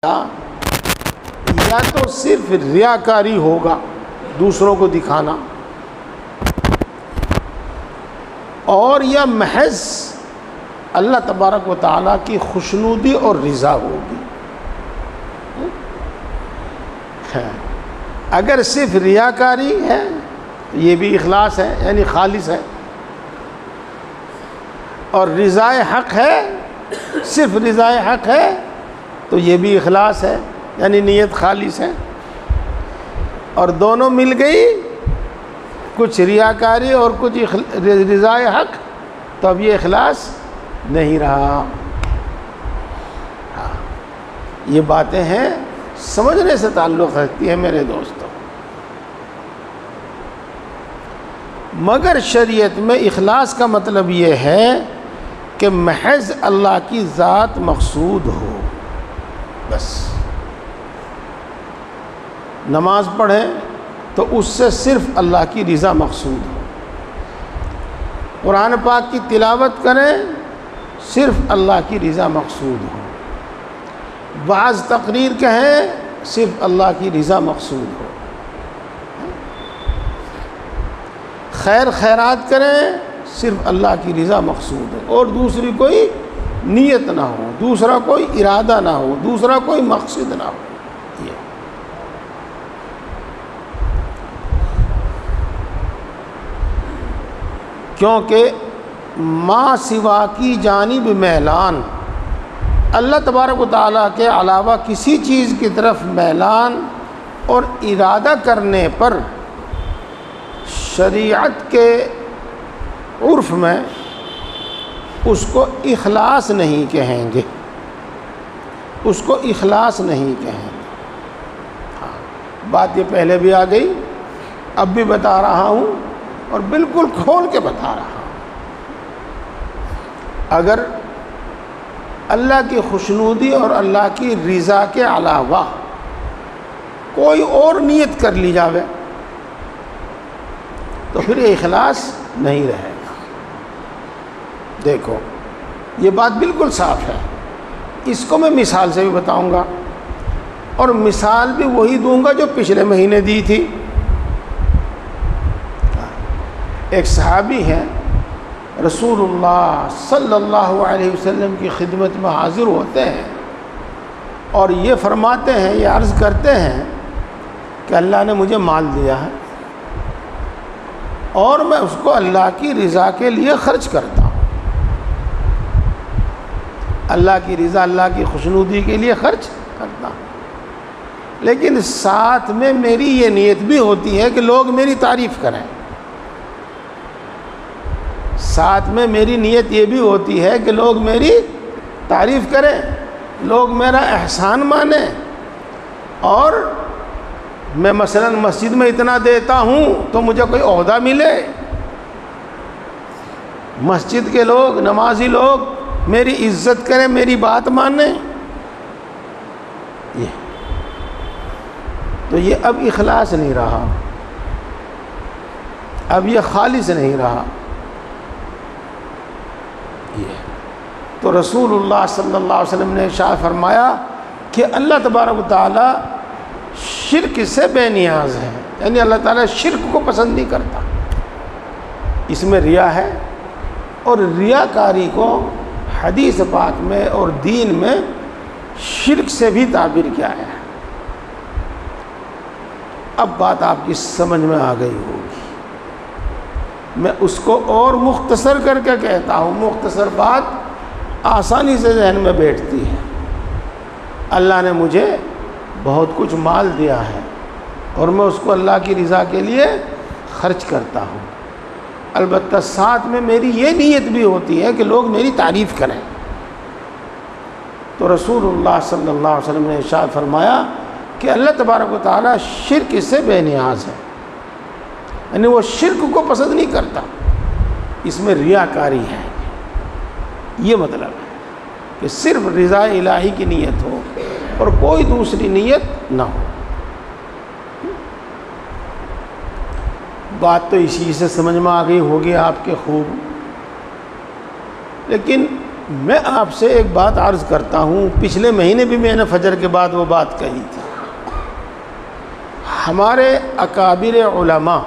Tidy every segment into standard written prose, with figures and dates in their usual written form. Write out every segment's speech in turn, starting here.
یا تو صرف ریاکاری ہوگا، دوسروں کو دکھانا، اور یا محض اللہ تبارک و تعالیٰ کی خوشنودی اور رضا ہوگی۔ اگر صرف ریاکاری ہے یہ بھی اخلاص ہے، یعنی خالص ہے، اور رضائے حق ہے، صرف رضائے حق ہے تو یہ بھی اخلاص ہے، یعنی نیت خالص ہے۔ اور دونوں مل گئی، کچھ ریاکاری اور کچھ رضائے حق، تو اب یہ اخلاص نہیں رہا۔ یہ باتیں ہیں، سمجھنے سے تعلق رکھتی ہے میرے دوستوں۔ مگر شریعت میں اخلاص کا مطلب یہ ہے کہ محض اللہ کی ذات مقصود ہو، بس۔ نماز پڑھیں تو اس سے صرف اللہ کی رضا مقصود ہو، قرآن پاک کی تلاوت کریں صرف اللہ کی رضا مقصود ہو، بعض تقریر کہیں صرف اللہ کی رضا مقصود ہو، خیر خیرات کریں صرف اللہ کی رضا مقصود ہو، اور دوسری کوئی نیت نہ ہو، دوسرا کوئی ارادہ نہ ہو، دوسرا کوئی مقصد نہ ہو۔ یہ کیونکہ ما سوا کی جانب میلان، اللہ تبارک و تعالیٰ کے علاوہ کسی چیز کی طرف میلان اور ارادہ کرنے پر شریعت کے عرف میں اس کو اخلاص نہیں کہیں گے، اس کو اخلاص نہیں کہیں گے۔ بات یہ پہلے بھی آ گئی، اب بھی بتا رہا ہوں، اور بالکل کھول کے بتا رہا ہوں۔ اگر اللہ کی خوشنودی اور اللہ کی رضا کے علاوہ کوئی اور نیت کر لی جاوے تو پھر یہ اخلاص نہیں رہے گا۔ دیکھو یہ بات بالکل صاف ہے، اس کو میں مثال سے بھی بتاؤں گا، اور مثال بھی وہی دوں گا جو پچھلے مہینے دی تھی۔ ایک صحابی ہیں، رسول اللہ صلی اللہ علیہ وسلم کی خدمت میں حاضر ہوتے ہیں اور یہ فرماتے ہیں، یہ عرض کرتے ہیں کہ اللہ نے مجھے مال دیا ہے اور میں اس کو اللہ کی رضا کے لیے خرچ کرتا ہوں، اللہ کی رضا، اللہ کی خوشنودی کے لیے خرچ کرتا ہوں، لیکن ساتھ میں میری یہ نیت بھی ہوتی ہے کہ لوگ میری تعریف کریں، ساتھ میں میری نیت یہ بھی ہوتی ہے کہ لوگ میری تعریف کریں، لوگ میرا احسان مانیں، اور میں مثلا مسجد میں اتنا دیتا ہوں تو مجھے کوئی عہدہ ملے، مسجد کے لوگ، نمازی لوگ میری عزت کریں، میری بات مانیں۔ تو یہ اب اخلاص نہیں رہا، اب یہ خالص نہیں رہا۔ تو رسول اللہ صلی اللہ علیہ وسلم نے ارشاد فرمایا کہ اللہ تبارک و تعالیٰ شرک سے بے نیاز ہے، یعنی اللہ تعالیٰ شرک کو پسند نہیں کرتا۔ اس میں ریا ہے، اور ریاکاری کو حدیث پاک میں اور دین میں شرک سے بھی تعبیر کیا ہے۔ اب بات آپ کی سمجھ میں آ گئی ہوگی، میں اس کو اور مختصر کر کے کہتا ہوں، مختصر بات آسانی سے ذہن میں بیٹھتی ہے۔ اللہ نے مجھے بہت کچھ مال دیا ہے اور میں اس کو اللہ کی رضا کے لیے خرچ کرتا ہوں، البتہ ساتھ میں میری یہ نیت بھی ہوتی ہے کہ لوگ میری تعریف کریں۔ تو رسول اللہ صلی اللہ علیہ وسلم نے ارشاد فرمایا کہ اللہ تبارک و تعالیٰ شرک سے بے نیاز ہے، یعنی وہ شرک کو پسند نہیں کرتا، اس میں ریاکاری ہے۔ یہ مطلب ہے کہ صرف رضا الہی کی نیت ہو اور کوئی دوسری نیت نہ ہو۔ بات تو اسی سے سمجھ میں آ گئی ہوگی آپ کے خوب، لیکن میں آپ سے ایک بات عرض کرتا ہوں، پچھلے مہینے بھی میں نے فجر کے بعد وہ بات کہی تھی۔ ہمارے اکابر علماء،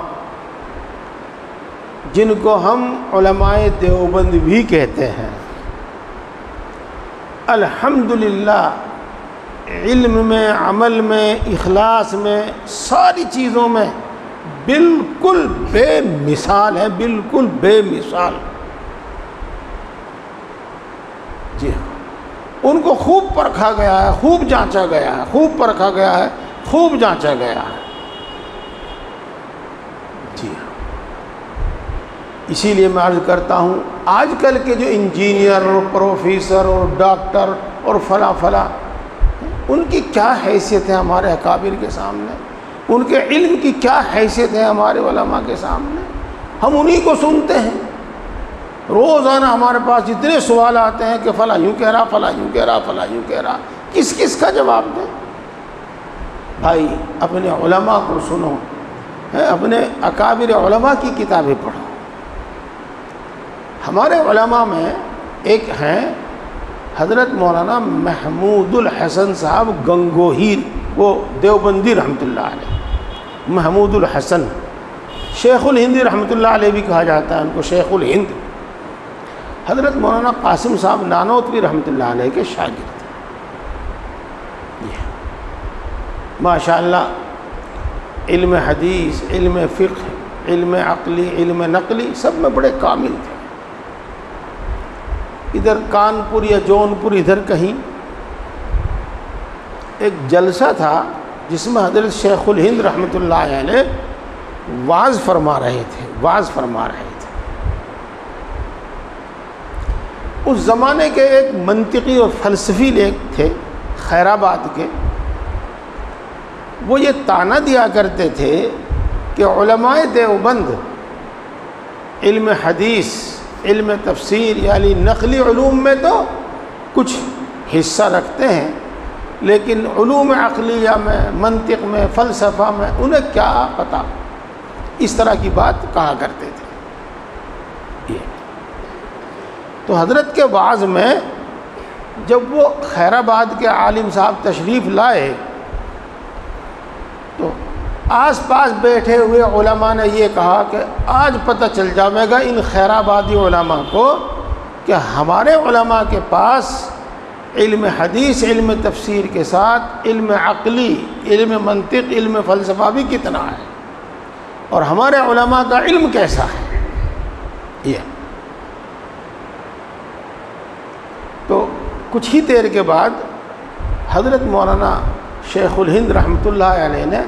جن کو ہم علماء دیوبند بھی کہتے ہیں، الحمدللہ علم میں، عمل میں، اخلاص میں، ساری چیزوں میں بالکل بے مثال ہے، بالکل بے مثال۔ جی ہاں، ان کو خوب پرکھا گیا ہے، خوب جانچا گیا ہے، خوب پرکھا گیا ہے، خوب جانچا گیا ہے۔ جی ہاں، اسی لیے میں عرض کرتا ہوں، آج کل کے جو انجینئر اور پروفیسر اور ڈاکٹر اور فلاں ان کی کیا حیثیت ہے ہمارے اکابر کے سامنے، ان کے علم کی کیا حیثیت ہے ہمارے علماء کے سامنے۔ ہم انہی کو سنتے ہیں، روزانہ ہمارے پاس جتنے سوال آتے ہیں کہ فلاں یوں کہہ رہا، فلاں یوں کہہ رہا، فلاں یوں کہہ رہا، کس کا جواب دیں؟ بھائی اپنے علماء کو سنو، اپنے اکابر علماء کی کتابیں پڑھو۔ ہمارے علماء میں ایک ہیں حضرت مولانا محمود الحسن صاحب گنگوہی، وہ دیوبندی رحمۃ اللہ علیہ، محمود الحسن، شیخ الہند رحمۃ اللہ علیہ بھی کہا جاتا ہے ان کو، شیخ الہند۔ حضرت مولانا قاسم صاحب نانوتوی رحمۃ اللہ علیہ کے شاگرد، ماشاء اللہ علم حدیث، علم فقہ، علم عقلی، علم نقلی سب میں بڑے کامل تھے۔ ادھر کانپور یا جونپور ادھر کہیں ایک جلسہ تھا جس میں حضرت شیخ الہند رحمۃ اللہ علیہ وعظ فرما رہے تھے۔ اس زمانے کے ایک منطقی اور فلسفی لیگ تھے خیرآباد کے، وہ یہ طعنہ دیا کرتے تھے کہ علماء دیوبند علم حدیث، علم تفسیر یعنی نقلی علوم میں تو کچھ حصہ رکھتے ہیں، لیکن علوم عقلیہ میں، منطق میں، فلسفہ میں انہیں کیا پتہ، اس طرح کی بات کہا کرتے تھے۔ تو حضرت کے وعظ میں جب وہ خیرآباد کے عالم صاحب تشریف لائے تو آس پاس بیٹھے ہوئے علماء نے یہ کہا کہ آج پتہ چل جائے گا ان خیرآبادی علماء کو کہ ہمارے علماء کے پاس علم حدیث، علم تفسیر کے ساتھ علم عقلی، علم منطق، علم فلسفہ بھی کتنا ہے، اور ہمارے علماء کا علم کیسا ہے۔ یہ تو کچھ ہی دیر کے بعد حضرت مولانا شیخ الہند رحمۃ اللہ علیہ نے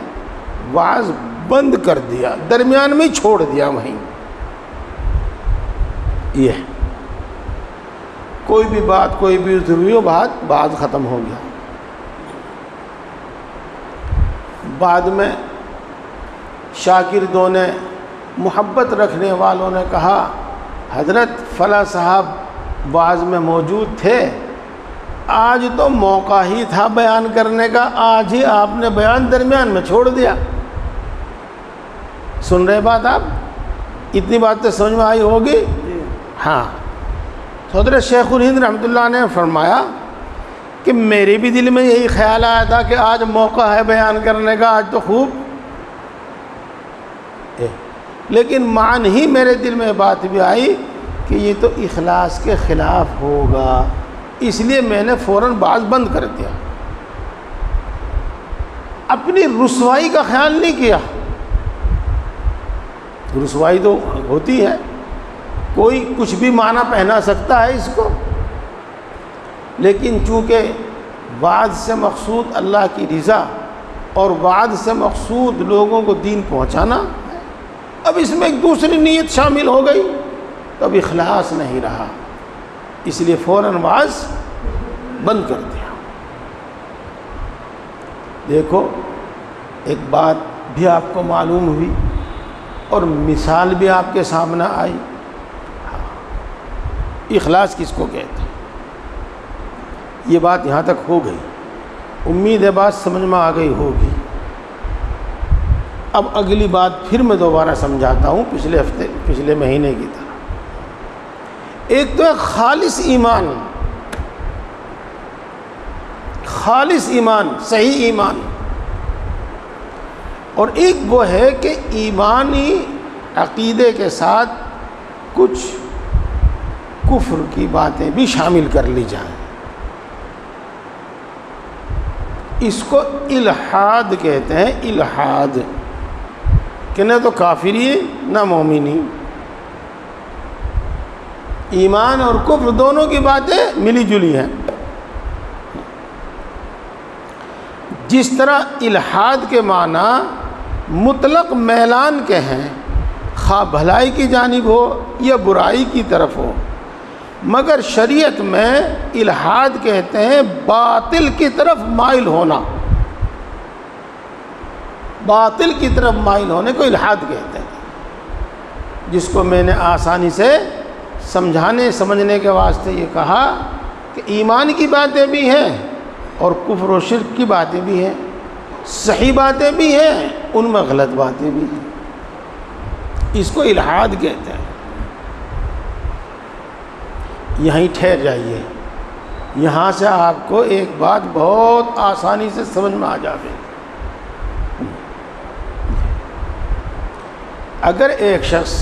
وعظ بند کر دیا، درمیان میں چھوڑ دیا وہیں۔ یہ کوئی بھی بات، کوئی بھی ضروری بات ختم ہو گیا۔ بعد میں شاگردوں نے، محبت رکھنے والوں نے کہا حضرت فلاں صاحب وعظ میں موجود تھے، آج تو موقع ہی تھا بیان کرنے کا، آج ہی آپ نے بیان درمیان میں چھوڑ دیا۔ سن رہے بات آپ؟ اتنی بات تو سمجھ میں آئی ہوگی؟ ہاں۔ حضرت شیخ الہند رحمۃ اللہ نے فرمایا کہ میرے بھی دل میں یہی خیال آیا تھا کہ آج موقع ہے بیان کرنے کا، آج تو خوب، لیکن مان ہی میرے دل میں بات بھی آئی کہ یہ تو اخلاص کے خلاف ہوگا، اس لیے میں نے فوراً بات بند کر دیا۔ اپنی رسوائی کا خیال نہیں کیا۔ رسوائی تو ہوتی ہے، کوئی کچھ بھی معنی پہنا سکتا ہے اس کو، لیکن چونکہ وعظ سے مقصود اللہ کی رضا اور وعظ سے مقصود لوگوں کو دین پہنچانا، اب اس میں ایک دوسری نیت شامل ہو گئی تو اب اخلاص نہیں رہا، اس لیے فوراً وعظ بند کر دیا۔ دیکھو ایک بات بھی آپ کو معلوم ہوئی اور مثال بھی آپ کے سامنے آئی۔ اخلاص کس کو کہتے ہیں؟ یہ بات یہاں تک ہو گئی، امید ہے بات سمجھ میں آ گئی ہوگی۔ اب اگلی بات پھر میں دوبارہ سمجھاتا ہوں، پچھلے مہینے کی طرح۔ ایک تو ہے خالص ایمان، خالص ایمان، صحیح ایمان، اور ایک وہ ہے کہ ایمانی عقیدے کے ساتھ کچھ کفر کی باتیں بھی شامل کر لی جائیں۔ اس کو الحاد کہتے ہیں، الحاد، کہ نہ تو کافری نہ مومنی، ایمان اور کفر دونوں کی باتیں ملی جلی ہیں۔ جس طرح الحاد کے معنی مطلق میلان کے ہیں، خواہ بھلائی کی جانب ہو یا برائی کی طرف ہو، مگر شریعت میں الحاد کہتے ہیں باطل کی طرف مائل ہونا، باطل کی طرف مائل ہونے کو الحاد کہتے ہیں، جس کو میں نے آسانی سے سمجھنے کے واسطے یہ کہا کہ ایمان کی باتیں بھی ہیں اور کفر و شرک کی باتیں بھی ہیں، صحیح باتیں بھی ہیں، ان میں غلط باتیں بھی ہیں، اس کو الحاد کہتے ہیں۔ یہیں ٹھہر جائیے، یہاں سے آپ کو ایک بات بہت آسانی سے سمجھ میں آ جائے۔ اگر ایک شخص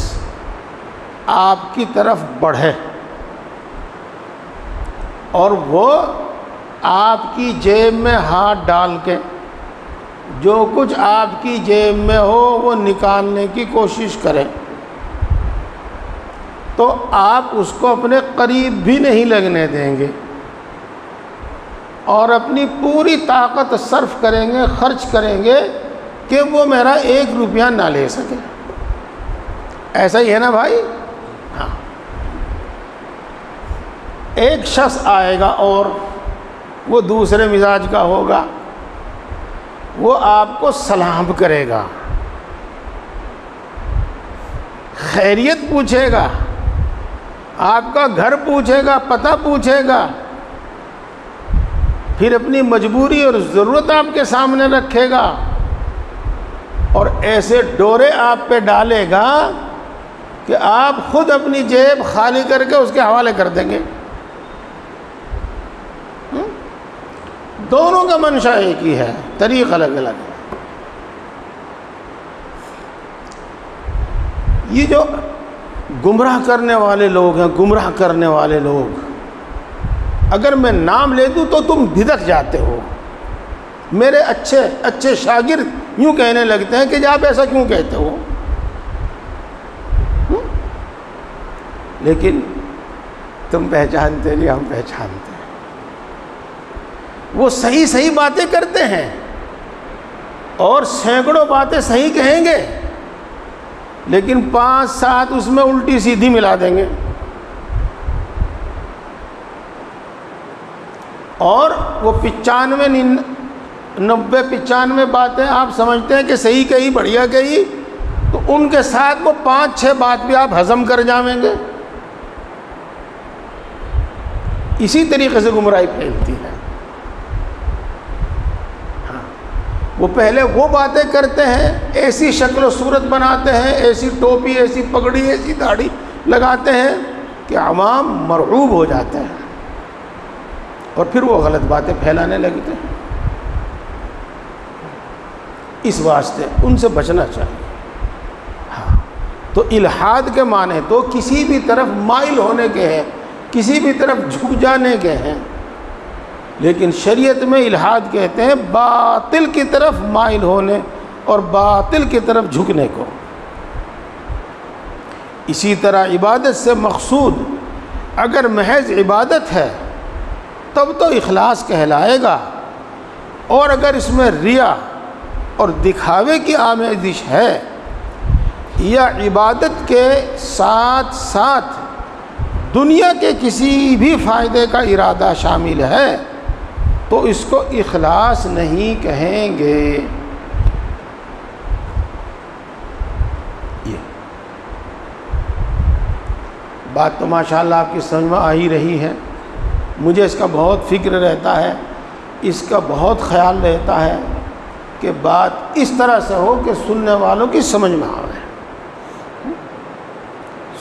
آپ کی طرف بڑھے اور وہ آپ کی جیب میں ہاتھ ڈال کے جو کچھ آپ کی جیب میں ہو وہ نکالنے کی کوشش کرے، تو آپ اس کو اپنے قریب بھی نہیں لگنے دیں گے اور اپنی پوری طاقت صرف کریں گے، خرچ کریں گے کہ وہ میرا 1 روپیہ نہ لے سکے۔ ایسا ہی ہے نا بھائی؟ ہاں، ایک شخص آئے گا اور وہ دوسرے مزاج کا ہوگا، وہ آپ کو سلام کرے گا، خیریت پوچھے گا، آپ کا گھر پوچھے گا، پتہ پوچھے گا، پھر اپنی مجبوری اور ضرورت آپ کے سامنے رکھے گا اور ایسے ڈورے آپ پہ ڈالے گا کہ آپ خود اپنی جیب خالی کر کے اس کے حوالے کر دیں گے۔ دونوں کا منشا ایک ہی ہے، طریق الگ الگ ہے۔ یہ جو گمراہ کرنے والے لوگ ہیں، گمراہ کرنے والے لوگ، اگر میں نام لے دوں تو تم بھدک جاتے ہو۔ میرے اچھے اچھے شاگرد یوں کہنے لگتے ہیں کہ آپ ایسا کیوں کہتے ہو، لیکن تم پہچانتے نہیں، ہم پہچانتے ہیں۔ وہ صحیح صحیح باتیں کرتے ہیں اور سینکڑوں باتیں صحیح کہیں گے، لیکن 5-7 اس میں الٹی سیدھی ملا دیں گے، اور وہ 95 باتیں آپ سمجھتے ہیں کہ صحیح کہی، بڑھیا کہی، تو ان کے ساتھ وہ 5-6 بات بھی آپ ہضم کر جائیں گے۔ اسی طریقے سے گمراہی پھیلتی ہے۔ وہ پہلے وہ باتیں کرتے ہیں، ایسی شکل و صورت بناتے ہیں، ایسی ٹوپی، ایسی پگڑی، ایسی داڑھی لگاتے ہیں کہ عوام مرعوب ہو جاتے ہیں، اور پھر وہ غلط باتیں پھیلانے لگتے ہیں۔ اس واسطے ان سے بچنا چاہیے۔ ہاں، تو الحاد کے معنی تو کسی بھی طرف مائل ہونے کے ہیں، کسی بھی طرف جھک جانے کے ہیں، لیکن شریعت میں الحاد کہتے ہیں باطل کی طرف مائل ہونے اور باطل کی طرف جھکنے کو۔ اسی طرح عبادت سے مقصود اگر محض عبادت ہے تب تو اخلاص کہلائے گا، اور اگر اس میں ریا اور دکھاوے کی آمیزش ہے یا عبادت کے ساتھ ساتھ دنیا کے کسی بھی فائدے کا ارادہ شامل ہے تو اس کو اخلاص نہیں کہیں گے۔ یہ بات تو ماشاءاللہ آپ کی سمجھ میں آ ہی رہی ہے۔ مجھے اس کا بہت فکر رہتا ہے، اس کا بہت خیال رہتا ہے کہ بات اس طرح سے ہو کہ سننے والوں کی سمجھ میں آئے،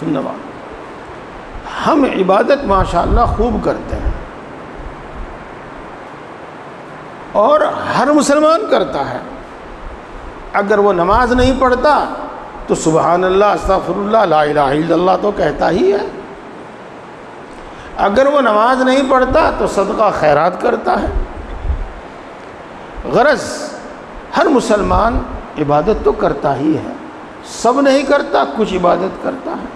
سننے والوں۔ ہم عبادت ماشاءاللہ خوب کرتے ہیں، اور ہر مسلمان کرتا ہے۔ اگر وہ نماز نہیں پڑھتا تو سبحان اللہ، استغفر اللہ، لا الہ الا اللہ تو کہتا ہی ہے۔ اگر وہ نماز نہیں پڑھتا تو صدقہ خیرات کرتا ہے۔ غرض ہر مسلمان عبادت تو کرتا ہی ہے، سب نہیں کرتا، کچھ عبادت کرتا ہے،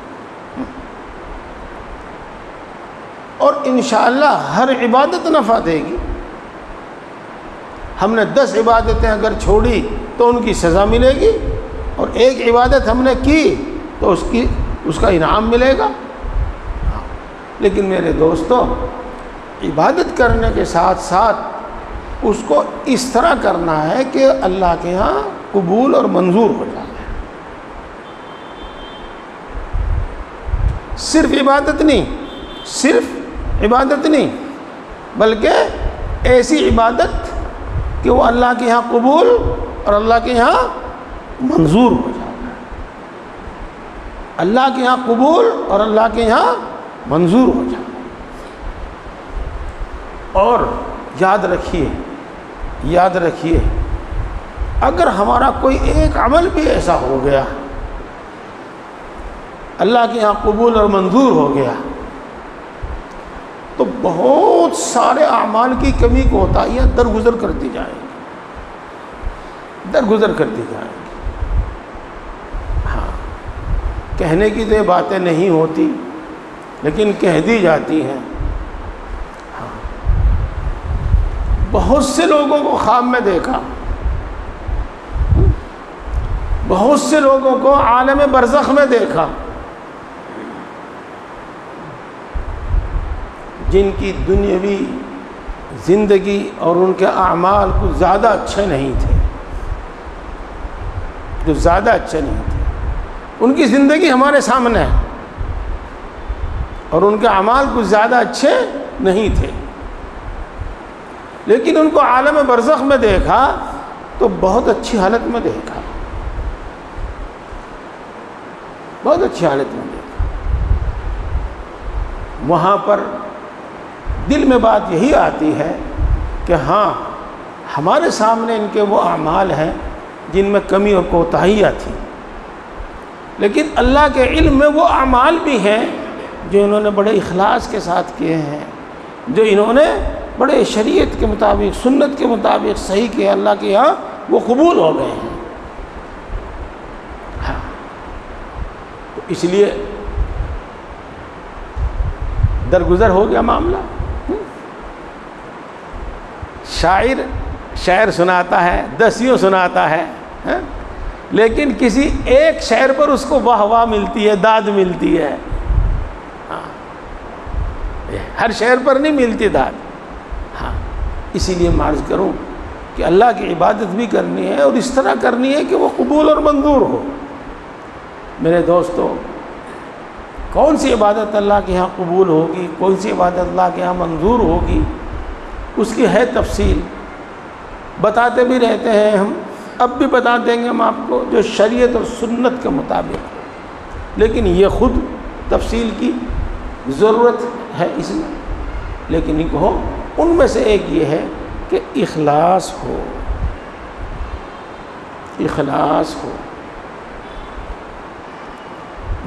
اور انشاءاللہ ہر عبادت نفع دے گی۔ ہم نے 10 عبادتیں اگر چھوڑی تو ان کی سزا ملے گی، اور ایک عبادت ہم نے کی تو اس کا انعام ملے گا۔ لیکن میرے دوستو، عبادت کرنے کے ساتھ ساتھ اس کو اس طرح کرنا ہے کہ اللہ کے ہاں قبول اور منظور ہو جائے۔ صرف عبادت نہیں، بلکہ ایسی عبادت کہ وہ اللہ کے یہاں قبول اور اللہ کے یہاں منظور ہو جائے۔ اللہ کے یہاں قبول اور اللہ کے یہاں منظور ہو جائے۔ اور یاد رکھیے اگر ہمارا کوئی ایک عمل بھی ایسا ہو گیا، اللہ کے یہاں قبول اور منظور ہو گیا، تو بہت سارے اعمال کی کمی کوتاہیاں درگزر کرتی جائیں گی۔ ہاں، کہنے کی تو باتیں نہیں ہوتی، لیکن کہہ دی جاتی ہیں۔ ہاں، بہت سے لوگوں کو خواب میں دیکھا، بہت سے لوگوں کو عالم برزخ میں دیکھا، جن کی دنیاوی زندگی اور ان کے اعمال کچھ زیادہ اچھے نہیں تھے، ان کی زندگی ہمارے سامنے ہے، اور ان کے اعمال کچھ زیادہ اچھے نہیں تھے، لیکن ان کو عالم برزخ میں دیکھا تو بہت اچھی حالت میں دیکھا، وہاں پر دل میں بات یہی آتی ہے کہ ہاں، ہمارے سامنے ان کے وہ اعمال ہیں جن میں کمی اور کوتاہیاں تھیں، لیکن اللہ کے علم میں وہ اعمال بھی ہیں جو انہوں نے بڑے اخلاص کے ساتھ کیے ہیں، جو انہوں نے بڑے شریعت کے مطابق، سنت کے مطابق صحیح کیے، اللہ کے یہاں وہ قبول ہو گئے ہیں۔ ہاں، تو اس لیے درگزر ہو گیا معاملہ۔ شاعر سناتا ہے، دسیوں سناتا ہے، لیکن کسی ایک شعر پر اس کو واہ واہ ملتی ہے، داد ملتی ہے۔ ہر شعر پر نہیں ملتی داد۔ ہاں، اسی لیے میں عرض کروں کہ اللہ کی عبادت بھی کرنی ہے، اور اس طرح کرنی ہے کہ وہ قبول اور منظور ہو۔ میرے دوستو، کون سی عبادت اللہ کے ہاں قبول ہوگی، کون سی عبادت اللہ کے ہاں منظور ہوگی، اس کی ہے تفصیل، بتاتے بھی رہتے ہیں ہم، اب بھی بتا دیں گے ہم آپ کو، جو شریعت اور سنت کے مطابق، لیکن یہ خود تفصیل کی ضرورت ہے اس میں۔ لیکن ان میں سے ایک یہ ہے کہ اخلاص ہو،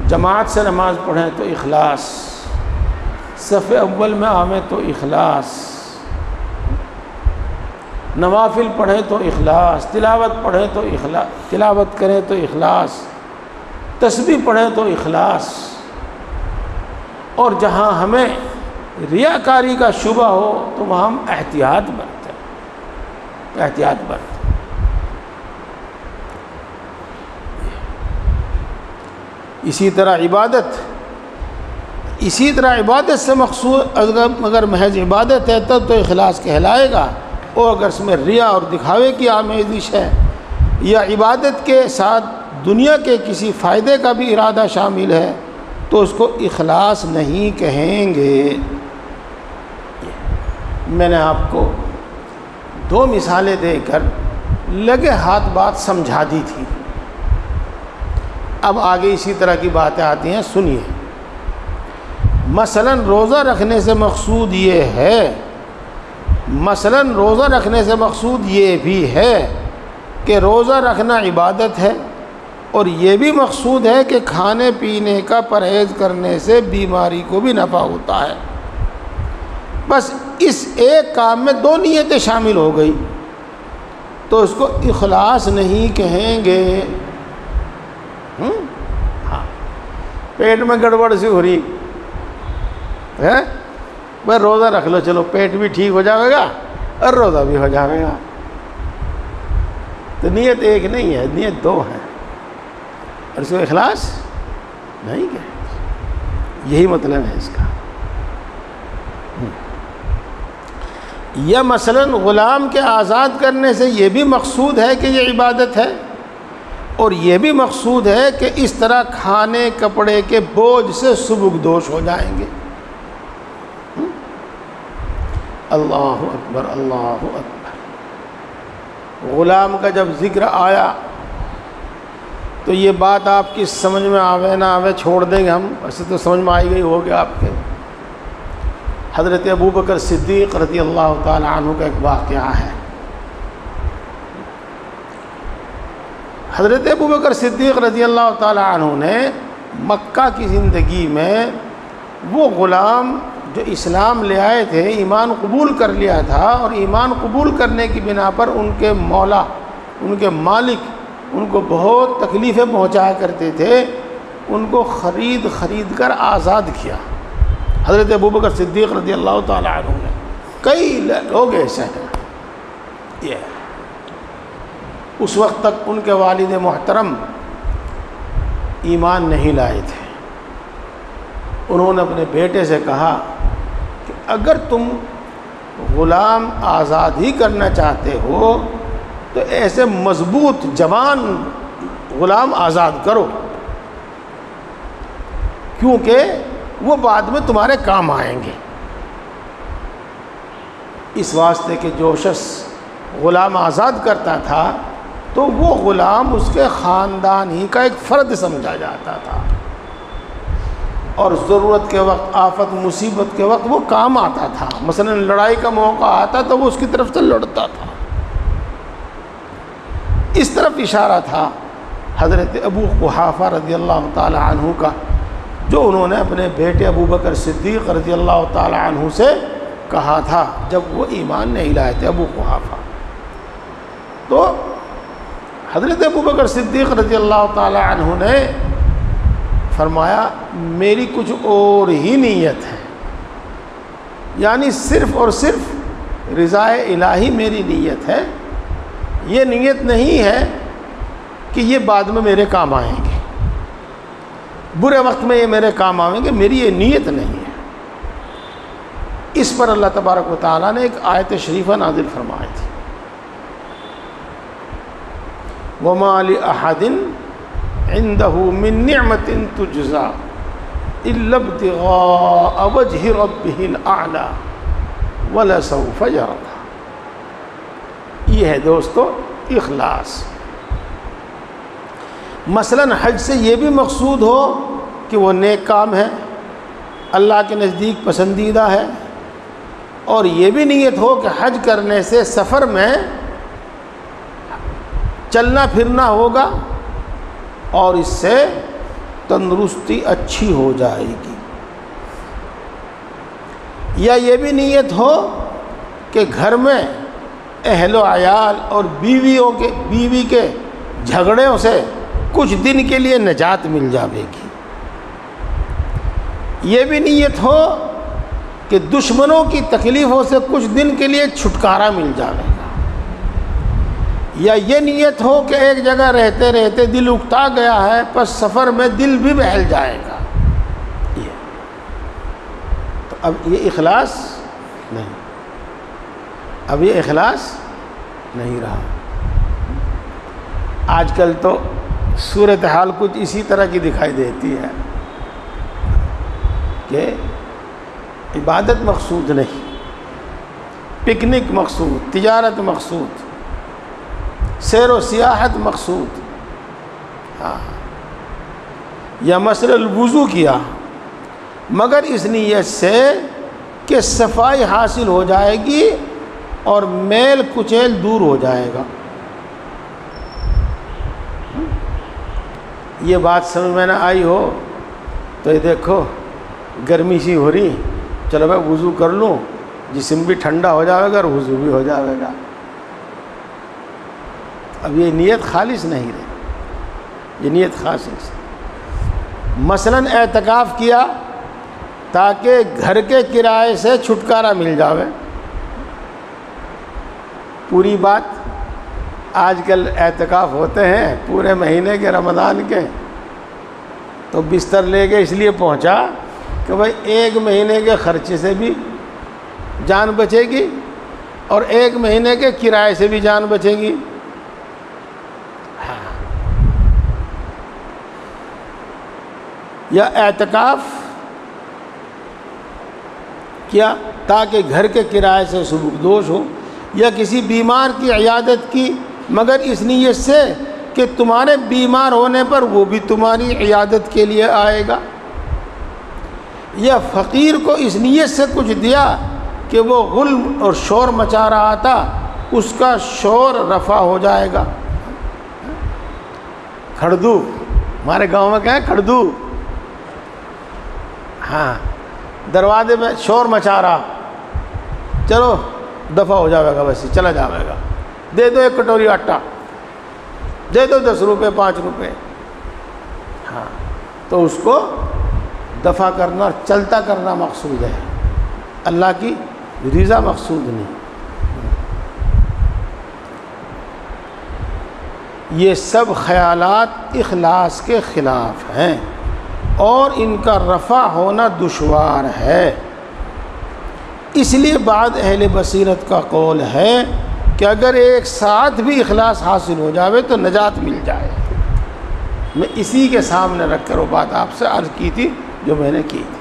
جماعت سے نماز پڑھیں تو اخلاص، صف اول میں آویں تو اخلاص، نوافل پڑھیں تو اخلاص، تلاوت کریں تو اخلاص، تسبیح پڑھیں تو اخلاص، اور جہاں ہمیں ریاکاری کا شبہ ہو تو وہاں ہم احتیاط برتیں۔ اسی طرح عبادت سے مقصود اگر محض عبادت ہے تب تو اخلاص کہلائے گا، اور اگر اس میں ریا اور دکھاوے کی آمیزش ہے، یا عبادت کے ساتھ دنیا کے کسی فائدے کا بھی ارادہ شامل ہے، تو اس کو اخلاص نہیں کہیں گے۔ میں نے آپ کو 2 مثالیں دے کر لگے ہاتھ بات سمجھا دی تھی، اب آگے اسی طرح کی باتیں آتی ہیں، سنیے۔ مثلا روزہ رکھنے سے مقصود یہ ہے، مثلا روزہ رکھنے سے مقصود یہ بھی ہے کہ روزہ رکھنا عبادت ہے، اور یہ بھی مقصود ہے کہ کھانے پینے کا پرہیز کرنے سے بیماری کو بھی نفع ہوتا ہے۔ بس اس ایک کام میں دو نیتیں شامل ہو گئی تو اس کو اخلاص نہیں کہیں گے۔ ہاں، پیٹ میں گڑبڑ سی ہو رہی ہے، بھائی روزہ رکھ لو، چلو پیٹ بھی ٹھیک ہو جائے گا اور روزہ بھی ہو جائے گا، تو نیت ایک نہیں ہے، نیت دو ہے، اور اس کو اخلاص نہیں کہیں، یہی مطلب ہے اس کا۔ یا مثلا غلام کے آزاد کرنے سے یہ بھی مقصود ہے کہ یہ عبادت ہے، اور یہ بھی مقصود ہے کہ اس طرح کھانے کپڑے کے بوجھ سے سبکدوش ہو جائیں گے۔ اللہ اکبر، اللہ اکبر۔ غلام کا جب ذکر آیا تو یہ بات آپ کی سمجھ میں آوے نہ آوے چھوڑ دیں گے ہم، ویسے تو سمجھ میں آئی گئی ہوگی آپ کے۔ حضرت ابوبکر صدیق رضی اللہ تعالی عنہ کا ایک واقعہ ہے۔ حضرت ابوبکر صدیق رضی اللہ تعالی عنہ نے مکہ کی زندگی میں وہ غلام جو اسلام لے آئے تھے، ایمان قبول کر لیا تھا، اور ایمان قبول کرنے کی بنا پر ان کے مولا، ان کے مالک ان کو بہت تکلیفیں پہنچایا کرتے تھے، ان کو خرید کر آزاد کیا حضرت ابوبکر صدیق رضی اللہ تعالی عنہ نے۔ کئی لوگ ایسے ہیں، یہ اس وقت تک ان کے والد محترم ایمان نہیں لائے تھے۔ انہوں نے اپنے بیٹے سے کہا کہ اگر تم غلام آزاد ہی کرنا چاہتے ہو تو ایسے مضبوط جوان غلام آزاد کرو، کیونکہ وہ بعد میں تمہارے کام آئیں گے۔ اس واسطے کہ جو شخص غلام آزاد کرتا تھا تو وہ غلام اس کے خاندان ہی کا ایک فرد سمجھا جاتا تھا، اور ضرورت کے وقت، آفت مصیبت کے وقت وہ کام آتا تھا۔ مثلا لڑائی کا موقع آتا تو وہ اس کی طرف سے لڑتا تھا۔ اس طرف اشارہ تھا حضرت ابو قحافہ رضی اللہ تعالی عنہ کا، جو انہوں نے اپنے بیٹے ابوبکر صدیق رضی اللہ تعالی عنہ سے کہا تھا جب وہ ایمان نہیں لائے تھے، ابو قحافہ۔ تو حضرت ابوبکر صدیق رضی اللہ تعالی عنہ نے فرمایا میری کچھ اور ہی نیت ہے، یعنی صرف اور صرف رضا الہی میری نیت ہے، یہ نیت نہیں ہے کہ یہ بعد میں میرے کام آئیں گے، برے وقت میں یہ میرے کام آئیں گے، میری یہ نیت نہیں ہے۔ اس پر اللہ تبارک و تعالیٰ نے ایک آیت شریفہ نازل فرمائی تھی، وَمَا لِأَحَدٍ عِنْدَهُ مِن نِعْمَةٍ تُجْزَى إِلَّا ابْتِغَاءَ وَجْهِ رَبِّهِ الْأَعْلَى وَلَسَوْفَ يَرْضَىٰ۔ یہ ہے دوستو اخلاص۔ مثلاً حج سے یہ بھی مقصود ہو کہ وہ نیک کام ہے، اللہ کے نزدیک پسندیدہ ہے، اور یہ بھی نیت ہو کہ حج کرنے سے سفر میں چلنا پھرنا ہوگا اور اس سے تندرستی اچھی ہو جائے گی، یا یہ بھی نیت ہو کہ گھر میں اہل و عیال اور بیوی کے جھگڑوں سے کچھ دن کے لیے نجات مل جاوے گی، یہ بھی نیت ہو کہ دشمنوں کی تکلیفوں سے کچھ دن کے لیے چھٹکارا مل جاوے گا، یا یہ نیت ہو کہ ایک جگہ رہتے رہتے دل اکتا گیا ہے، پس سفر میں دل بھی بہل جائے گا۔ تو اب یہ اخلاص نہیں، اب یہ اخلاص نہیں رہا۔ آج کل تو صورتحال کچھ اسی طرح کی دکھائی دیتی ہے کہ عبادت مقصود نہیں، پکنک مقصود، تجارت مقصود، سیر و سیاحت مقصود، یا مثلا الوضو کیا مگر اس نیت سے کہ صفائی حاصل ہو جائے گی اور میل کچیل دور ہو جائے گا۔ یہ بات سمجھ میں نہ آئی ہو تو یہ دیکھو گرمی سی ہو رہی، چلو میں وضو کر لوں، جسم بھی ٹھنڈا ہو جائے گا اور وضو بھی ہو جائے گا۔ اب یہ نیت خالص نہیں رہی، یہ نیت خالص۔ مثلاً اعتکاف کیا تاکہ گھر کے کرائے سے چھٹکارا مل جاوے، پوری بات۔ آج کل اعتکاف ہوتے ہیں پورے مہینے کے رمضان کے، تو بستر لے کے اس لیے پہنچا کہ بھائی 1 مہینے کے خرچے سے بھی جان بچے گی اور 1 مہینے کے کرائے سے بھی جان بچے گی۔ یا اعتکاف کیا تاکہ گھر کے کرائے سے سبکدوش ہو، یا کسی بیمار کی عیادت کی مگر اس نیت سے کہ تمہارے بیمار ہونے پر وہ بھی تمہاری عیادت کے لیے آئے گا، یا فقیر کو اس نیت سے کچھ دیا کہ وہ غلم اور شور مچا رہا تھا، اس کا شور رفع ہو جائے گا۔ کھڑدو، ہمارے گاؤں میں کیا ہے کھڑدو، ہاں دروازے میں شور مچا رہا، چلو دفع ہو جائے گا، بس چلا جائے گا، دے دو 1 کٹوری آٹا، دے دو 10 روپے 5 روپے، ہاں تو اس کو دفع کرنا اور چلتا کرنا مقصود ہے، اللہ کی رضا مقصود نہیں۔ یہ سب خیالات اخلاص کے خلاف ہیں اور ان کا رفع ہونا دشوار ہے۔ اس لیے بعض اہل بصیرت کا قول ہے کہ اگر ایک ساتھ بھی اخلاص حاصل ہو جاوے تو نجات مل جائے۔ میں اسی کے سامنے رکھ کر وہ بات آپ سے عرض کی تھی جو میں نے کی تھی۔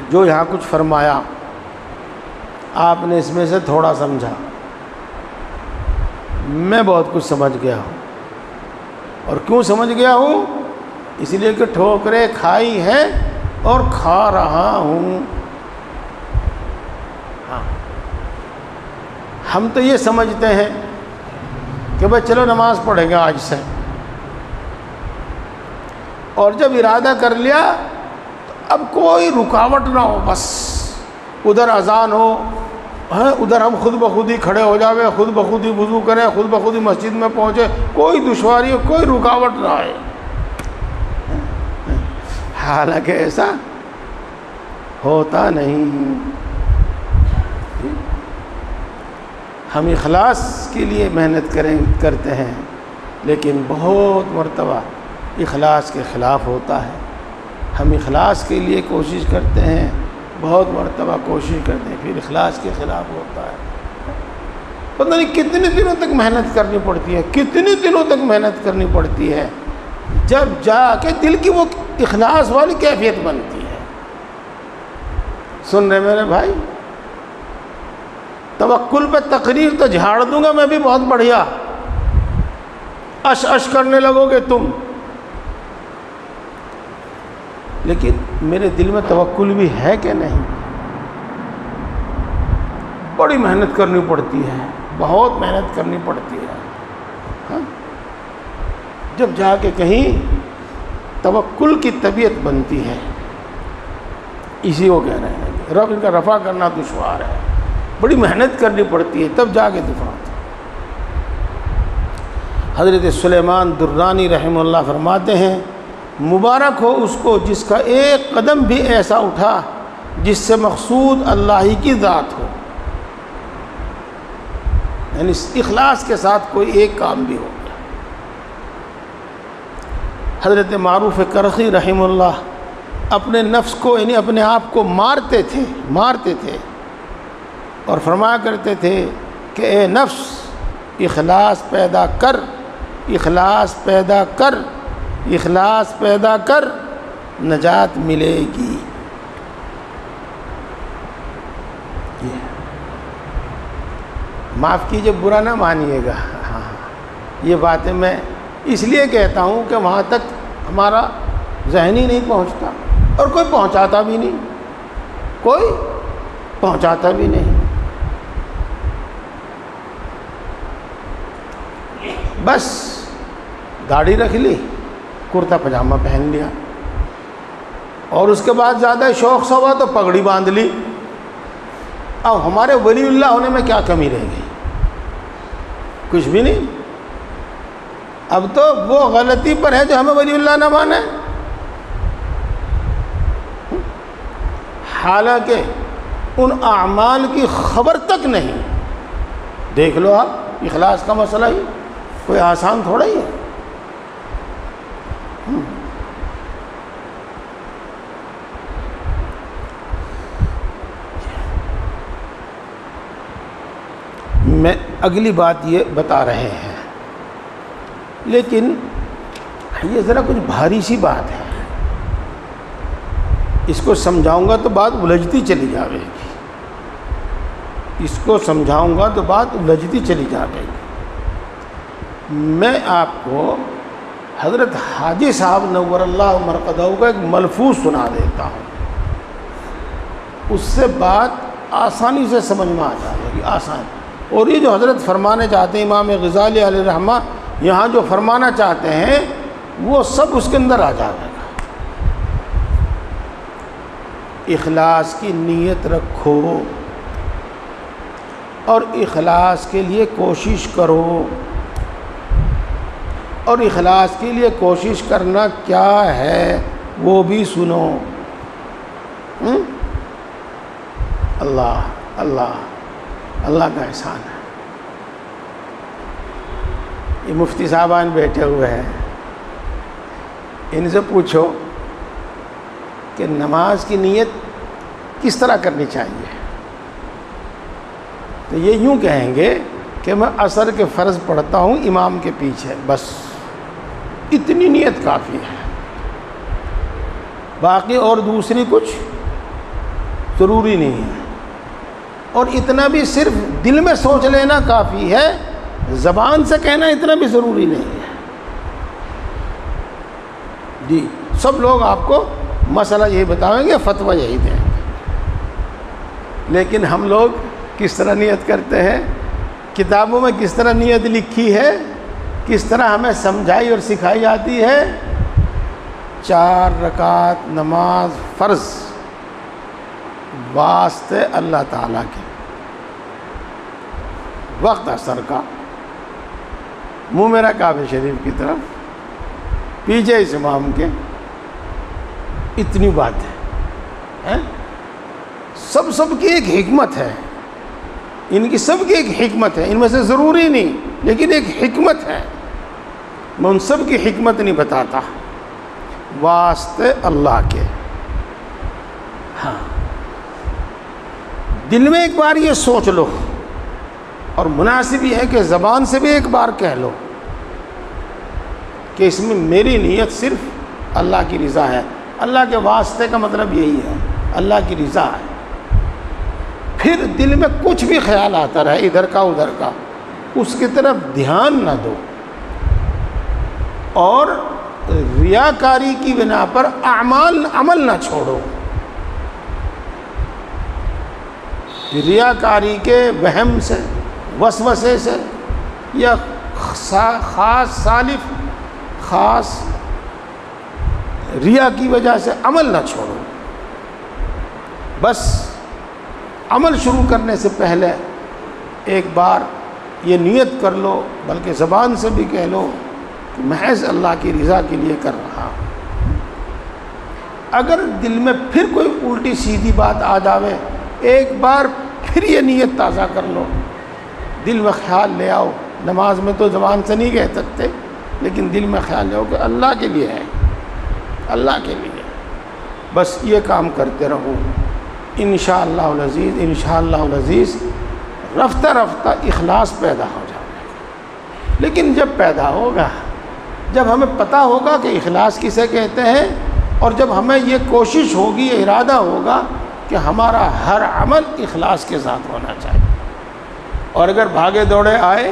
جو یہاں کچھ فرمایا آپ نے اس میں سے تھوڑا سمجھا، میں بہت کچھ سمجھ گیا ہوں۔ اور کیوں سمجھ گیا ہوں؟ اس لیے کہ ٹھوکریں کھائی ہیں اور کھا رہا ہوں۔ ہاں ہم تو یہ سمجھتے ہیں کہ بھائی چلو نماز پڑھیں گے آج سے، اور جب ارادہ کر لیا تو اب کوئی رکاوٹ نہ ہو، بس ادھر اذان ہو، ادھر ہم خود بخود ہی کھڑے ہو جاوے، خود بخود ہی وضو کریں، خود بخود ہی مسجد میں پہنچے، کوئی دشواری ہو، کوئی رکاوٹ نہ آئے۔ حالانکہ ایسا ہوتا نہیں۔ ہم اخلاص کے لیے محنت کرتے ہیں، لیکن بہت مرتبہ اخلاص کے خلاف ہوتا ہے۔ ہم اخلاص کے لیے کوشش کرتے ہیں، بہت مرتبہ کوشش کرتے ہیں، پھر اخلاص کے خلاف ہوتا ہے۔ پتہ نہیں کتنے دنوں تک محنت کرنی پڑتی ہے، کتنے دنوں تک محنت کرنی پڑتی ہے، جب جا کے دل کی وہ اخلاص والی کیفیت بنتی ہے۔ سن رہے میرے بھائی، توکل پہ تقریر تو جھاڑ دوں گا میں بھی بہت بڑھیا، اش کرنے لگو گے تم، لیکن میرے دل میں توکل بھی ہے کہ نہیں؟ بڑی محنت کرنی پڑتی ہے، بہت محنت کرنی پڑتی ہے، ہاں؟ جب جا کے کہیں توکل کی طبیعت بنتی ہے، اسی کو کہہ رہے ہیں رب ان کا رفع کرنا دشوار ہے، بڑی محنت کرنی پڑتی ہے، تب جا کے دفع ہوتا ہے۔ حضرت سلیمان درانی رحمہ اللہ فرماتے ہیں، مبارک ہو اس کو جس کا ایک قدم بھی ایسا اٹھا جس سے مقصود اللہ ہی کی ذات ہو، یعنی اخلاص کے ساتھ کوئی ایک کام بھی ہو۔ حضرت معروف کرخی رحمہ اللہ اپنے نفس کو یعنی اپنے آپ کو مارتے تھے اور فرمایا کرتے تھے کہ اے نفس اخلاص پیدا کر، اخلاص پیدا کر، اخلاص پیدا کر، نجات ملے گی۔ معاف کیجئے، برا نہ مانیے گا، ہاں یہ باتیں میں اس لیے کہتا ہوں کہ وہاں تک ہمارا ذہن ہی نہیں پہنچتا، اور کوئی پہنچاتا بھی نہیں، کوئی پہنچاتا بھی نہیں۔ بس داڑھی رکھ لی، کرتا پجامہ پہن لیا، اور اس کے بعد زیادہ شوق سا ہوا تو پگڑی باندھ لی۔ اب ہمارے ولی اللہ ہونے میں کیا کمی رہ گئی؟ کچھ بھی نہیں۔ اب تو وہ غلطی پر ہے جو ہمیں ولی اللہ نہ مانے، حالانکہ ان اعمال کی خبر تک نہیں۔ دیکھ لو آپ، اخلاص کا مسئلہ ہی کوئی آسان تھوڑا ہی ہے۔ میں اگلی بات یہ بتا رہے ہیں، لیکن یہ ذرا کچھ بھاری سی بات ہے، اس کو سمجھاؤں گا تو بات الجھتی چلی جائے گی، اس کو سمجھاؤں گا تو بات الجھتی چلی جائے گی۔ میں آپ کو حضرت حاجی صاحب نور اللہ مرقدہ کا ایک ملفوظ سنا دیتا ہوں، اس سے بات آسانی سے سمجھ میں آ جائے گی، آسان۔ اور یہ جو حضرت فرمانے چاہتے ہیں، امام غزالی علیہ رحمہ یہاں جو فرمانا چاہتے ہیں وہ سب اس کے اندر آ جائے گا۔ اخلاص کی نیت رکھو اور اخلاص کے لیے کوشش کرو، اور اخلاص کے لیے کوشش کرنا کیا ہے وہ بھی سنو۔ اللہ اللہ اللہ کا احسان ہے۔ یہ مفتی صاحبان بیٹھے ہوئے ہیں، ان سے پوچھو کہ نماز کی نیت کس طرح کرنی چاہیے، تو یہ یوں کہیں گے کہ میں عصر کے فرض پڑھتا ہوں امام کے پیچھے، بس اتنی نیت کافی ہے، باقی اور دوسری کچھ ضروری نہیں ہے۔ اور اتنا بھی صرف دل میں سوچ لینا کافی ہے، زبان سے کہنا اتنا بھی ضروری نہیں ہے۔ جی سب لوگ آپ کو مسئلہ یہی بتائیں گے، فتویٰ یہی دیں گے، لیکن ہم لوگ کس طرح نیت کرتے ہیں، کتابوں میں کس طرح نیت لکھی ہے، کس طرح ہمیں سمجھائی اور سکھائی جاتی ہے۔ 4 رکعت نماز فرض واسطے اللہ تعالیٰ کے، وقت عصر کا، منہ میرا کعبہ شریف کی طرف، پیچھے اس امام کے، اتنی بات ہے۔ سب کی ایک حکمت ہے، ان کی سب کی ایک حکمت ہے، ان میں سے ضروری نہیں لیکن ایک حکمت ہے، میں ان سب کی حکمت نہیں بتاتا، واسطے اللہ کے۔ ہاں دل میں ایک بار یہ سوچ لو، اور مناسب یہ ہے کہ زبان سے بھی ایک بار کہہ لو کہ اس میں میری نیت صرف اللہ کی رضا ہے۔ اللہ کے واسطے کا مطلب یہی ہے، اللہ کی رضا ہے۔ پھر دل میں کچھ بھی خیال آتا رہے ادھر کا ادھر کا، اس کی طرف دھیان نہ دو، اور ریاکاری کی بنا پر عمل نہ چھوڑو۔ ریاکاری کے وہم سے، وسوسے سے، یا خاص ریا کی وجہ سے عمل نہ چھوڑو۔ بس عمل شروع کرنے سے پہلے ایک بار یہ نیت کر لو، بلکہ زبان سے بھی کہہ لو کہ محض اللہ کی رضا کے لیے کر رہا ہوں۔ اگر دل میں پھر کوئی الٹی سیدھی بات آ جاوے، ایک بار پھر یہ نیت تازہ کر لو، دل میں خیال لے آؤ۔ نماز میں تو زبان سے نہیں کہہ سکتے، لیکن دل میں خیال لے آؤ کہ اللہ کے لیے ہے، اللہ کے لیے۔ بس یہ کام کرتے رہو، انشاءاللہ العزیز، انشاءاللہ العزیز رفتہ رفتہ اخلاص پیدا ہو جائے گا۔ لیکن جب پیدا ہوگا، جب ہمیں پتہ ہوگا کہ اخلاص کسے کہتے ہیں، اور جب ہمیں یہ کوشش ہوگی، یہ ارادہ ہوگا کہ ہمارا ہر عمل اخلاص کے ساتھ ہونا چاہیے۔ اور اگر بھاگے دوڑے آئے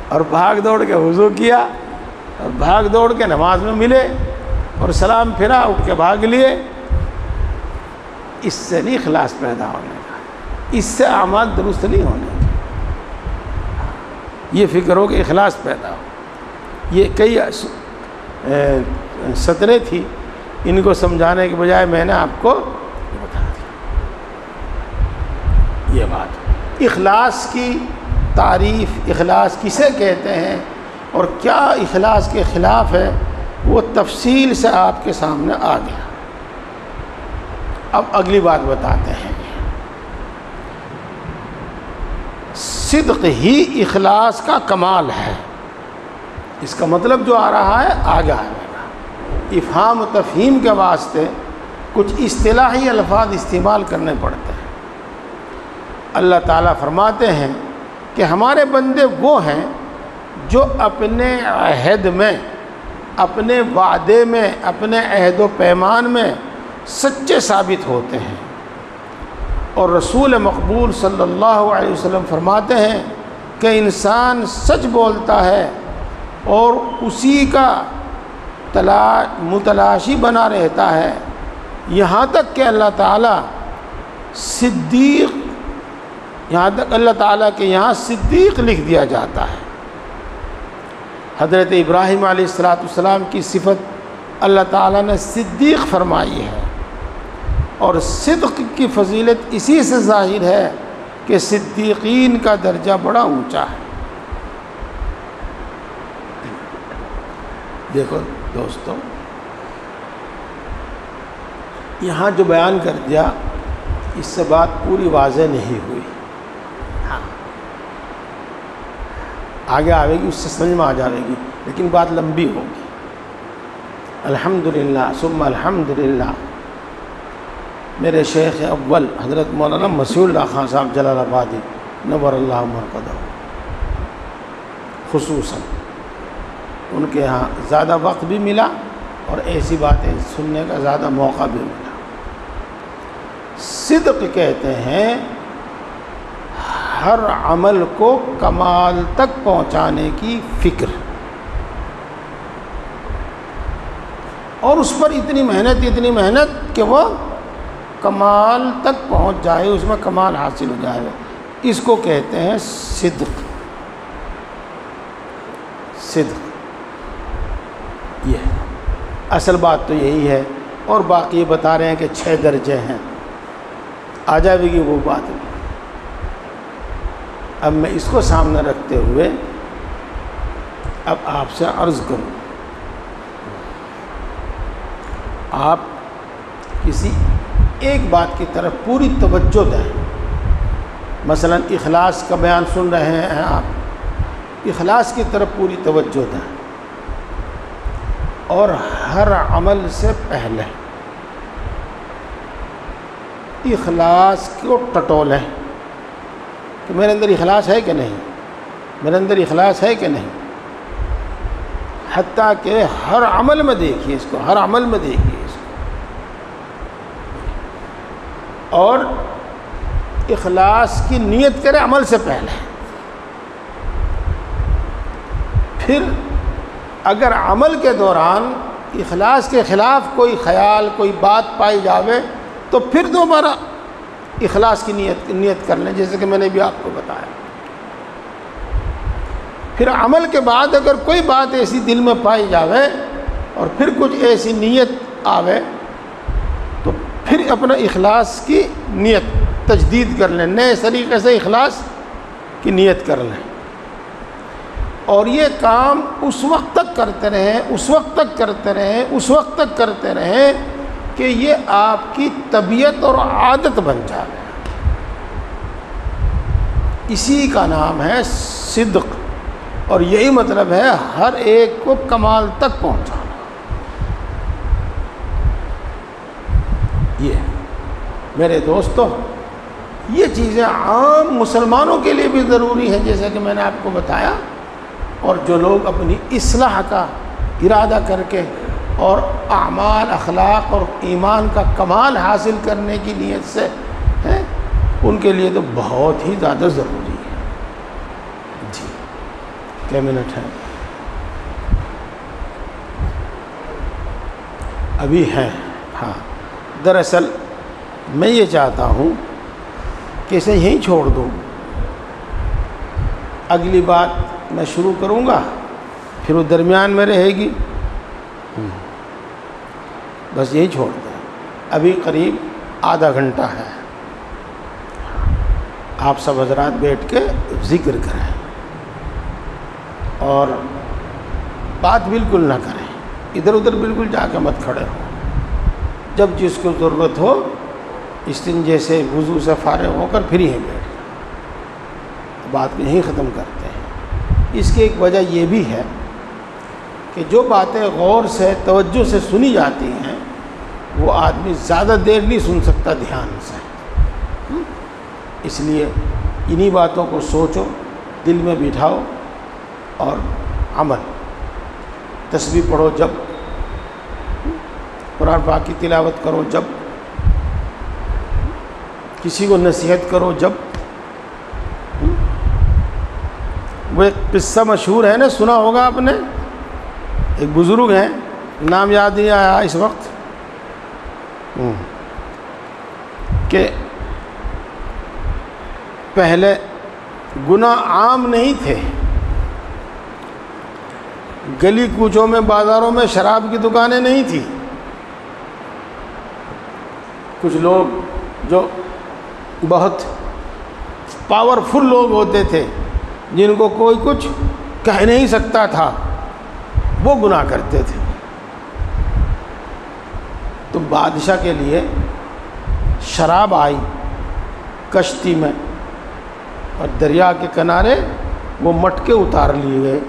اور بھاگ دوڑ کے وضو کیا اور بھاگ دوڑ کے نماز میں ملے اور سلام پھرا اٹھ کے بھاگ لیے، اس سے نہیں اخلاص پیدا ہونے کا، اس سے اعمال درست نہیں ہونے کا۔ یہ فکر ہو کہ اخلاص پیدا ہو۔ یہ کئی سطریں تھی، ان کو سمجھانے کے بجائے میں نے آپ کو بتا دیا۔ یہ بات اخلاص کی تعریف، اخلاص کسے کہتے ہیں اور کیا اخلاص کے خلاف ہے، وہ تفصیل سے آپ کے سامنے آ گیا۔ اب اگلی بات بتاتے ہیں، صدق ہی اخلاص کا کمال ہے۔ اس کا مطلب جو آ رہا ہے آگے آئے گا۔ افہام و تفہیم کے واسطے کچھ اصطلاحی الفاظ استعمال کرنے پڑتے ہیں۔ اللہ تعالیٰ فرماتے ہیں کہ ہمارے بندے وہ ہیں جو اپنے عہد میں، اپنے وعدے میں، اپنے عہد و پیمان میں سچے ثابت ہوتے ہیں۔ اور رسول مقبول صلی اللہ علیہ وسلم فرماتے ہیں کہ انسان سچ بولتا ہے اور اسی کا متلاشی بنا رہتا ہے، یہاں تک کہ اللہ تعالیٰ صدیق، یہاں تک اللہ تعالیٰ کے یہاں صدیق لکھ دیا جاتا ہے۔ حضرت ابراہیم علیہ السلام کی صفت اللہ تعالیٰ نے صدیق فرمائی ہے، اور صدق کی فضیلت اسی سے ظاہر ہے کہ صدیقین کا درجہ بڑا اونچا ہے۔ دیکھو دوستو، یہاں جو بیان کر دیا اس سے بات پوری واضح نہیں ہوئی، آگے آئے گی، اس سے سمجھ میں آ جائے گی، لیکن بات لمبی ہوگی۔ الحمدللہ ثم الحمدللہ، میرے شیخ اول حضرت مولانا مسیح اللہ خان صاحب جلال آبادی نور اللہ مرقدہ، خصوصاً ان کے ہاں زیادہ وقت بھی ملا اور ایسی باتیں سننے کا زیادہ موقع بھی ملا۔ صدق کہتے ہیں ہر عمل کو کمال تک پہنچانے کی فکر، اور اس پر اتنی محنت کہ وہ کمال تک پہنچ جائے، اس میں کمال حاصل ہو جائے، اس کو کہتے ہیں صدق۔ صدق یہ اصل بات تو یہی ہے، اور باقی یہ بتا رہے ہیں کہ 6 درجے ہیں، آ جائے گی وہ بات۔ اب میں اس کو سامنے رکھتے ہوئے اب آپ سے عرض کروں، آپ کسی ایک بات کی طرف پوری توجہ دیں۔ مثلا اخلاص کا بیان سن رہے ہیں آپ، اخلاص کی طرف پوری توجہ دیں، اور ہر عمل سے پہلے اخلاص کو ٹٹولیں کہ میرے اندر اخلاص ہے کہ نہیں، میرے اندر اخلاص ہے کہ نہیں، حتیٰ کہ ہر عمل میں دیکھیے اس کو، ہر عمل میں دیکھیے اس کو، اور اخلاص کی نیت کرے عمل سے پہلے۔ پھر اگر عمل کے دوران اخلاص کے خلاف کوئی خیال، کوئی بات پائی جاوے تو پھر دوبارہ اخلاص کی نیت کر لیں، جیسے کہ میں نے بھی آپ کو بتایا۔ پھر عمل کے بعد اگر کوئی بات ایسی دل میں پائی جاوے اور پھر کچھ ایسی نیت آوے تو پھر اپنا اخلاص کی نیت تجدید کر لیں، نئے طریقے سے اخلاص کی نیت کر لیں، اور یہ کام اس وقت تک کرتے رہیں، اس وقت تک کرتے رہیں، اس وقت تک کرتے رہیں کہ یہ آپ کی طبیعت اور عادت بن جائے۔ اسی کا نام ہے صدق، اور یہی مطلب ہے ہر ایک کو کمال تک پہنچانا۔ یہ میرے دوستو، یہ چیزیں عام مسلمانوں کے لیے بھی ضروری ہیں، جیسا کہ میں نے آپ کو بتایا، اور جو لوگ اپنی اصلاح کا ارادہ کر کے اور اعمال، اخلاق اور ایمان کا کمال حاصل کرنے کی نیت سے ہیں، ان کے لیے تو بہت ہی زیادہ ضروری ہے۔ جی کیا منٹ ہے؟ ابھی ہیں. ہاں دراصل میں یہ چاہتا ہوں کہ اسے یہیں چھوڑ دوں. اگلی بات میں شروع کروں گا پھر وہ درمیان میں رہے گی. بس یہی چھوڑ دیں. ابھی قریب آدھا گھنٹہ ہے. آپ سب حضرات بیٹھ کے ذکر کریں اور بات بالکل نہ کریں. ادھر ادھر بالکل جا کے مت کھڑے ہو. جب جس کو ضرورت ہو استنجے سے وضو سے فارغ ہو کر پھر یہیں بیٹھ جائیں. بات کو یہیں ختم کرتے ہیں. اس کی ایک وجہ یہ بھی ہے کہ جو باتیں غور سے توجہ سے سنی جاتی ہیں وہ آدمی زیادہ دیر نہیں سن سکتا دھیان سے. اس لیے انہی باتوں کو سوچو، دل میں بٹھاؤ اور عمل. تسبیح پڑھو جب، قرآن پاک کی تلاوت کرو جب، کسی کو نصیحت کرو جب. وہ ایک قصہ مشہور ہے نا، سنا ہوگا آپ نے. ایک بزرگ ہیں، نام یاد نہیں آیا اس وقت، کہ پہلے گناہ عام نہیں تھے. گلی کوچوں میں بازاروں میں شراب کی دکانیں نہیں تھیں. کچھ لوگ جو بہت پاورفل لوگ ہوتے تھے جن کو کوئی کچھ کہہ نہیں سکتا تھا وہ گناہ کرتے تھے. تو بادشاہ کے لیے شراب آئی کشتی میں اور دریا کے کنارے وہ مٹکے اتار لیے گئے.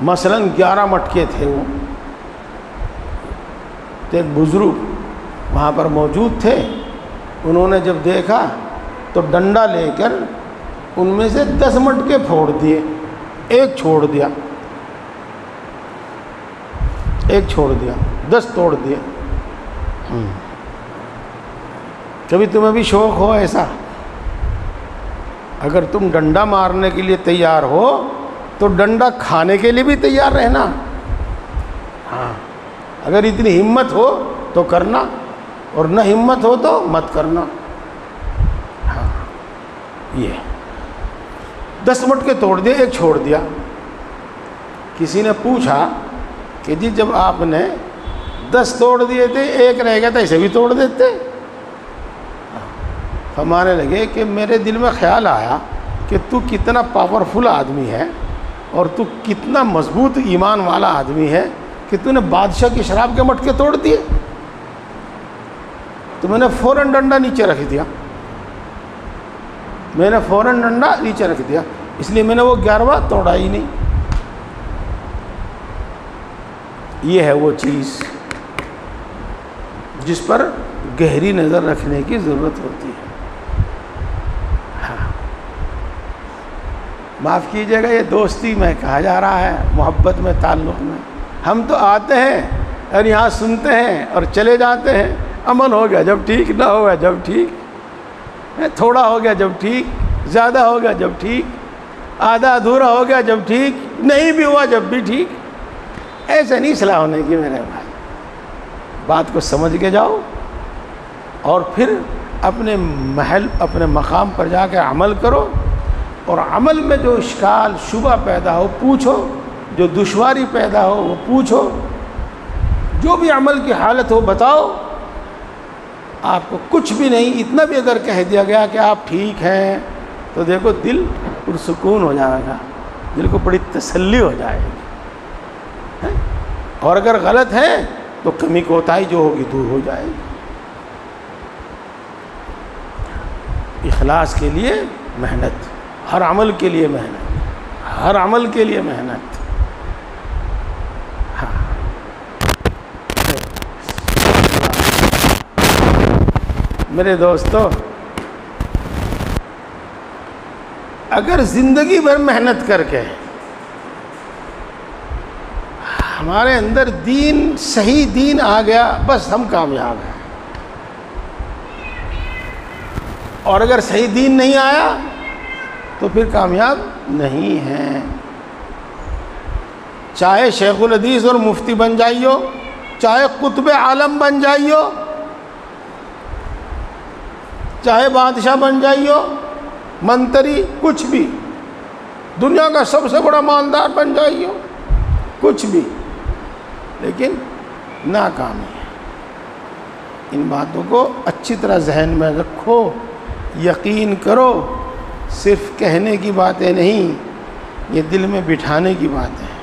مثلاً 11 مٹکے تھے وہ. تو ایک بزرگ وہاں پر موجود تھے. انہوں نے جب دیکھا تو ڈنڈا لے کر ان میں سے 10 مٹکے پھوڑ دیے، ایک چھوڑ دیا، ایک چھوڑ دیا، 10 توڑ دیے. کبھی تمہیں بھی شوق ہو ایسا؟ اگر تم ڈنڈا مارنے کے لیے تیار ہو تو ڈنڈا کھانے کے لیے بھی تیار رہنا. ہاں اگر اتنی ہمت ہو تو کرنا، اور نہ ہمت ہو تو مت کرنا. ہاں یہ 10 مٹکے توڑ دیے، ایک چھوڑ دیا. کسی نے پوچھا کہ جی جب آپ نے 10 توڑ دیے تھے ایک رہ گیا تھا، اسے بھی توڑ دیتے. فرمانے لگے کہ میرے دل میں خیال آیا کہ تو کتنا پاورفل آدمی ہے اور تو کتنا مضبوط ایمان والا آدمی ہے کہ تو نے بادشاہ کی شراب کے مٹکے توڑ دیے. تو میں نے فوراً ڈنڈا نیچے رکھ دیا. اس لیے میں نے وہ 11واں توڑا ہی نہیں. یہ ہے وہ چیز جس پر گہری نظر رکھنے کی ضرورت ہوتی ہے. ہاں معاف کیجیے گا، یہ دوستی میں کہا جا رہا ہے، محبت میں، تعلق میں. ہم تو آتے ہیں اور یہاں سنتے ہیں اور چلے جاتے ہیں. عمل ہو گیا جب ٹھیک، نہ ہو گیا جب ٹھیک، تھوڑا ہو گیا جب ٹھیک، زیادہ ہو گیا جب ٹھیک، آدھا ادھورا ہو گیا جب ٹھیک، نہیں بھی ہوا جب بھی ٹھیک. ایسے نہیں صلاح ہونے کی میرے بھائی. بات کو سمجھ کے جاؤ اور پھر اپنے محل، اپنے مقام پر جا کے عمل کرو. اور عمل میں جو اشکال شبہ پیدا ہو پوچھو، جو دشواری پیدا ہو وہ پوچھو، جو بھی عمل کی حالت ہو بتاؤ. آپ کو کچھ بھی نہیں، اتنا بھی اگر کہہ دیا گیا کہ آپ ٹھیک ہیں تو دیکھو دل پرسکون ہو جائے گا، دل کو بڑی تسلی ہو جائے گی. اور اگر غلط ہے تو کمی کوتاہی جو ہوگی دور ہو جائے گی. اخلاص کے لیے محنت، ہر عمل کے لیے محنت، ہر عمل کے لیے محنت. میرے دوستو، اگر زندگی بھر محنت کر کے ہمارے اندر دین، صحیح دین آ گیا، بس ہم کامیاب ہیں. اور اگر صحیح دین نہیں آیا تو پھر کامیاب نہیں ہیں. چاہے شیخ الحدیث اور مفتی بن جائیو، چاہے قطب عالم بن جائیو، چاہے بادشاہ بن جائیو، منتری، کچھ بھی، دنیا کا سب سے بڑا مالدار بن جائیو، کچھ بھی، لیکن ناکامی ہے۔ ان باتوں کو اچھی طرح ذہن میں رکھو، یقین کرو، صرف کہنے کی باتیں نہیں، یہ دل میں بٹھانے کی باتیں ہیں۔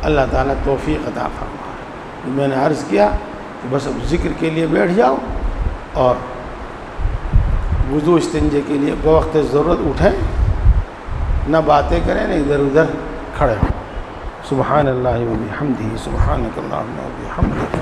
اللہ تعالیٰ توفیق عطا فرمائے۔ میں نے عرض کیا کہ بس اب ذکر کے لیے بیٹھ جاؤ اور وضو استنجے کے لیے بوقت ضرورت اٹھیں، نہ باتیں کریں نہ ادھر ادھر کھڑے ہوں۔ سبحان اللہ و بحمدہ، سبحانک اللہم و بحمدک،